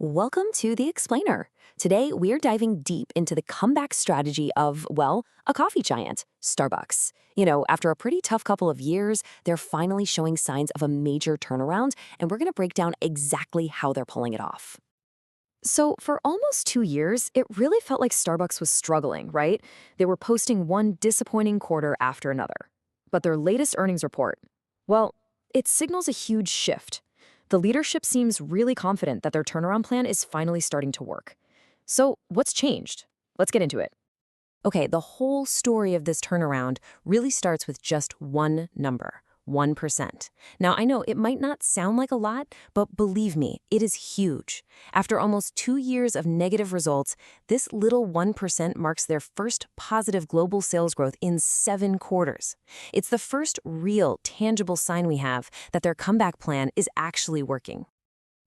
Welcome to The Explainer. Today, we're diving deep into the comeback strategy of, well, a coffee giant, Starbucks. After a pretty tough couple of years, they're finally showing signs of a major turnaround, and we're going to break down exactly how they're pulling it off. So, for almost 2 years, it really felt like Starbucks was struggling, right? They were posting one disappointing quarter after another. But their latest earnings report, well, it signals a huge shift. The leadership seems really confident that their turnaround plan is finally starting to work. So, what's changed? Let's get into it. Okay, the whole story of this turnaround really starts with just one number, 1%. Now, I know it might not sound like a lot, but believe me, it is huge. After almost 2 years of negative results, this little 1% marks their first positive global sales growth in 7 quarters. It's the first real, tangible sign we have that their comeback plan is actually working.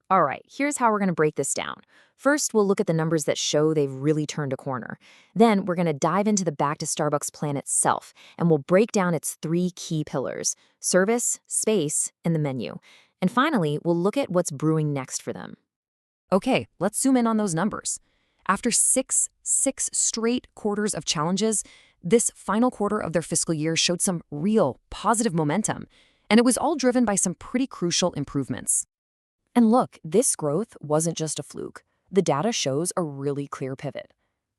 All right, here's how we're going to break this down. First, we'll look at the numbers that show they've really turned a corner. Then, we're going to dive into the Back to Starbucks plan itself, and we'll break down its 3 key pillars: service, space, and the menu. And finally, we'll look at what's brewing next for them. Okay, let's zoom in on those numbers. After six straight quarters of challenges, this final quarter of their fiscal year showed some real positive momentum, and it was all driven by some pretty crucial improvements. And look, this growth wasn't just a fluke. The data shows a really clear pivot.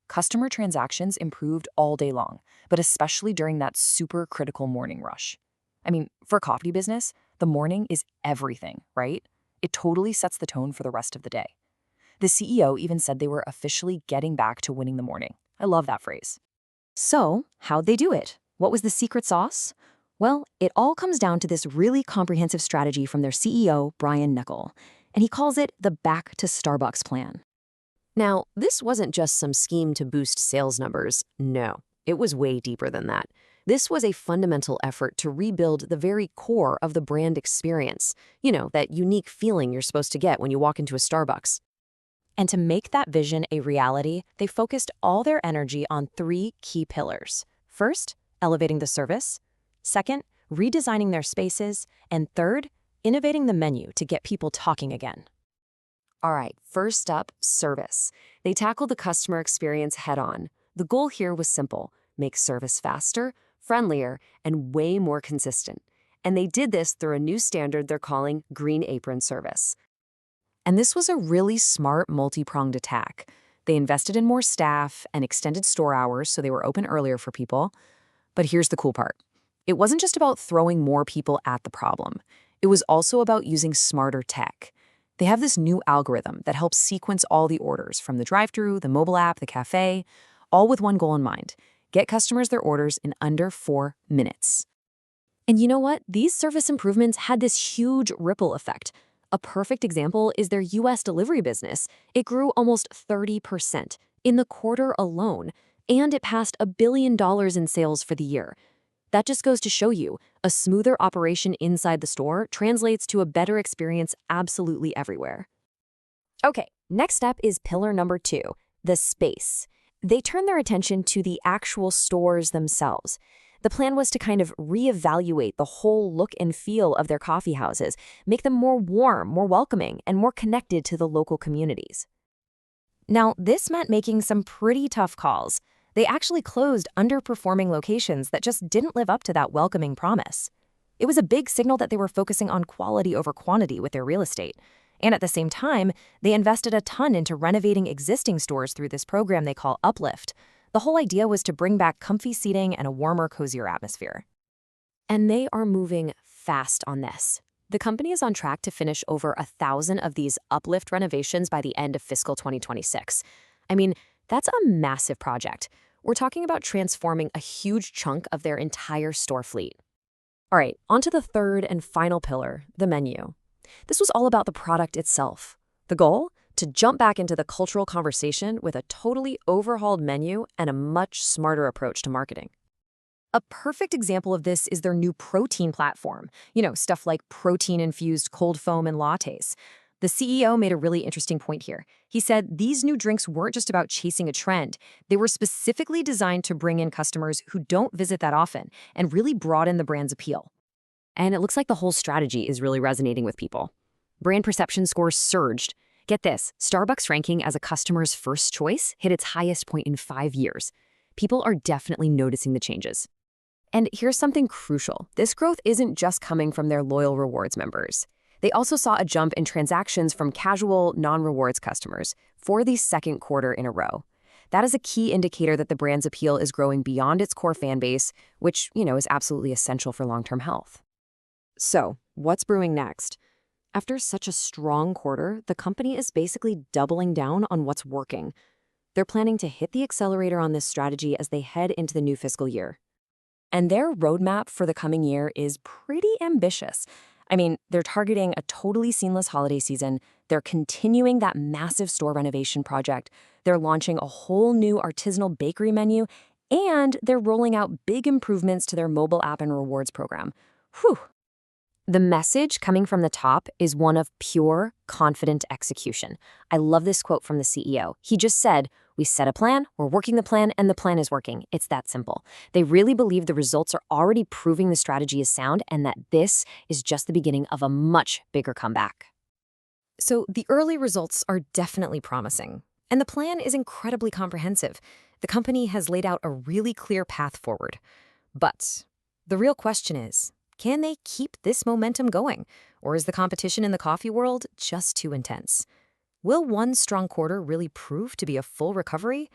Customer transactions improved all day long, but especially during that super critical morning rush. I mean, for a coffee business, the morning is everything, right? It totally sets the tone for the rest of the day. The CEO even said they were officially getting back to winning the morning. I love that phrase. So, how'd they do it? What was the secret sauce? Well, it all comes down to this really comprehensive strategy from their CEO, Brian Niccol, and he calls it the Back to Starbucks plan. Now, this wasn't just some scheme to boost sales numbers. No, it was way deeper than that. This was a fundamental effort to rebuild the very core of the brand experience. That unique feeling you're supposed to get when you walk into a Starbucks. And to make that vision a reality, they focused all their energy on 3 key pillars. First, elevating the service. Second, redesigning their spaces. And third, innovating the menu to get people talking again. All right, first up, service. They tackled the customer experience head-on. The goal here was simple: make service faster, friendlier, and way more consistent. And they did this through a new standard they're calling Green Apron Service. And this was a really smart, multi-pronged attack. They invested in more staff and extended store hours so they were open earlier for people. But here's the cool part. It wasn't just about throwing more people at the problem. It was also about using smarter tech. They have this new algorithm that helps sequence all the orders from the drive-thru, the mobile app, the cafe, all with one goal in mind: get customers their orders in under 4 minutes. And you know what? These service improvements had this huge ripple effect. A perfect example is their US delivery business. It grew almost 30% in the quarter alone, and it passed $1 billion in sales for the year. That just goes to show you, a smoother operation inside the store translates to a better experience absolutely everywhere. Okay, next up is pillar number 2, the space. They turned their attention to the actual stores themselves. The plan was to kind of reevaluate the whole look and feel of their coffee houses, make them more warm, more welcoming, and more connected to the local communities. Now, this meant making some pretty tough calls. They actually closed underperforming locations that just didn't live up to that welcoming promise. It was a big signal that they were focusing on quality over quantity with their real estate. And at the same time, they invested a ton into renovating existing stores through this program they call Uplift. The whole idea was to bring back comfy seating and a warmer, cozier atmosphere. And they are moving fast on this. The company is on track to finish over 1,000 of these Uplift renovations by the end of fiscal 2026. I mean, that's a massive project. We're talking about transforming a huge chunk of their entire store fleet. All right, on to the third and final pillar, the menu. This was all about the product itself. The goal? To jump back into the cultural conversation with a totally overhauled menu and a much smarter approach to marketing. A perfect example of this is their new protein platform. Stuff like protein-infused cold foam and lattes. The CEO made a really interesting point here. He said these new drinks weren't just about chasing a trend. They were specifically designed to bring in customers who don't visit that often and really broaden the brand's appeal. And it looks like the whole strategy is really resonating with people. Brand perception scores surged. Get this, Starbucks ranking as a customer's first choice hit its highest point in 5 years. People are definitely noticing the changes. And here's something crucial. This growth isn't just coming from their loyal rewards members. They also saw a jump in transactions from casual, non-rewards customers for the second quarter in a row. That is a key indicator that the brand's appeal is growing beyond its core fan base, which, is absolutely essential for long-term health. So, what's brewing next? After such a strong quarter, the company is basically doubling down on what's working. They're planning to hit the accelerator on this strategy as they head into the new fiscal year. And their roadmap for the coming year is pretty ambitious. They're targeting a totally seamless holiday season. They're continuing that massive store renovation project. They're launching a whole new artisanal bakery menu, and they're rolling out big improvements to their mobile app and rewards program. Whew. The message coming from the top is one of pure, confident execution. I love this quote from the CEO. He just said, "We set a plan, we're working the plan, and the plan is working." It's that simple. They really believe the results are already proving the strategy is sound and that this is just the beginning of a much bigger comeback. So the early results are definitely promising, and the plan is incredibly comprehensive. The company has laid out a really clear path forward. But the real question is, can they keep this momentum going? Or is the competition in the coffee world just too intense? Will one strong quarter really prove to be a full recovery?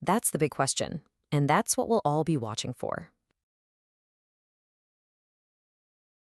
That's the big question, and that's what we'll all be watching for.